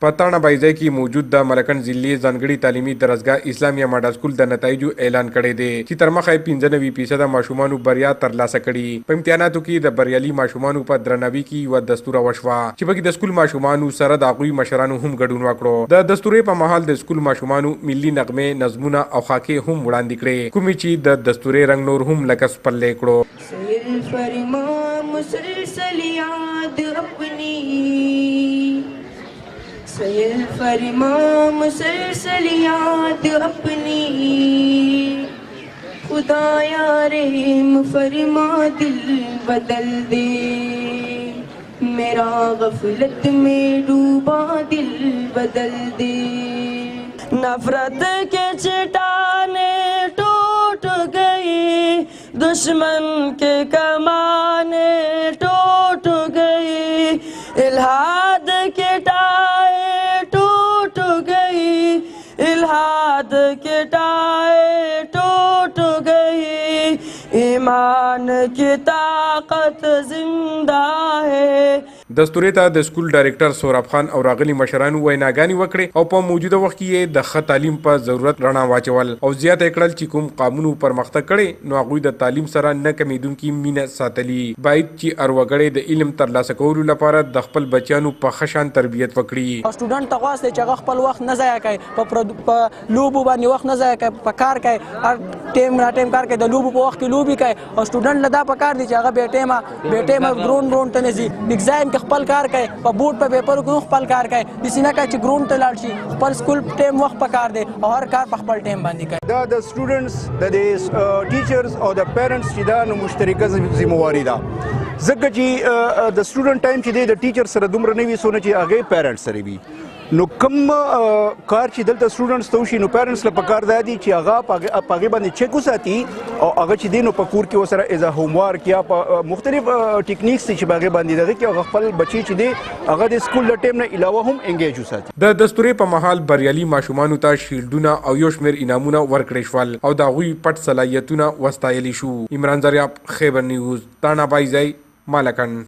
پتاڼه بایزای کې موجود د ملکن ضلعي ځانګړي تعلیمي درسګاه اسلامیه ماډل سکول د نتایجو اعلان کړی دی چې تر مخه 95% ماشومانو بریا ترلاسه کړي. په امتحاناتو کې د بریالي ماشومانو په درناوي کې یوه دستوره وشوه چې پکې د سکول ماشومانو سره د هغوی مشرانو هم ګډون وکړو. د دستورې په مهال د سکول ماشومانو ملي نغمې، نظمونه او خاکې هم وړاندې کړې، کومې چې د دستورې رنګ نور هم لکه سپرلی کړو. سیل فرما مسلسل یاد اپنی خدایا رحم فرما دل بدل دے میرا غفلت میں ڈوبا دل بدل دے نفرت کے چٹانے ٹوٹ گئی دشمن کے کمانے ٹوٹ گئی الہاد کے الہاد کے ٹائے ٹوٹ گئی ایمان کی طاقت زندہ ہے. دستورې ته د سکول ډایرکټر سوراب خان او راغلي مشرانو ویناګانې وکړې او په موجوده وخت کې یې د ښه تعلیم په ضرورت رڼا واچول او زیاته یې کړل چې کوم قانونو پرمختګ کړی نو هغوی د تعلیم سره نه کمیدونکي مینه ساتلي. باید چې هر وګړی د علم ترلاسه کولو لپاره د خپل بچیانو په ښه شان تربیت وکړي. سټوډنټ ته غواړي چې هغه خپل وخت نه ضایع کوي، په لوبو باندې وخت نه ضایع کوي، په کار کوي، ټیم نه ټیم کار کوي، د لوبو په وخت کې لوبي کوي. او سټوډنټ له دا په کار دی چې هغه بې ټیمه ګراوند ته نه ځي، ایگزام کې خپل کار کوي، په بورډ په پیپر کې خپل کار کوي، داسې نه کوي چې ګراوند ته لاړ شي. خپل سکول ټیم وخت په کار دی او هر کار په خپل ټیم باندې کوي. دا د سټوډنټس د ټیچرز او د پیرنټس چې دا نو مشترکه ذمہواري ده، ځکه چې د سټوډنټ ټایم چې دی د ټیچر سره دومره نه وي څونه چې هغې پیرنټس سره وي. نو کوم کار چې دلته سټوډنټس ته وشي نو پیرنټس له پکار دا دي چې هغه په هغې باندې چیک وساتي او هغه چې دی نو په کور کې ورسره ایز ا هوم ورک یا په مختلف ټیکنیکس چې په هغې باندې دغه کې هغه خپل بچي چې دی هغه د سکول له ټیم نه علاوه هم انګیج وساتي. د دستورې په مهال بریالي ماشومانو ته شیلډونه او یو شمېر انعامونه ورکړی شول او د هغوی پټ صلاحیتونه وستایلی شو. عمران زریاب، خیبر نیوز، تاڼه بایزی، مالکن.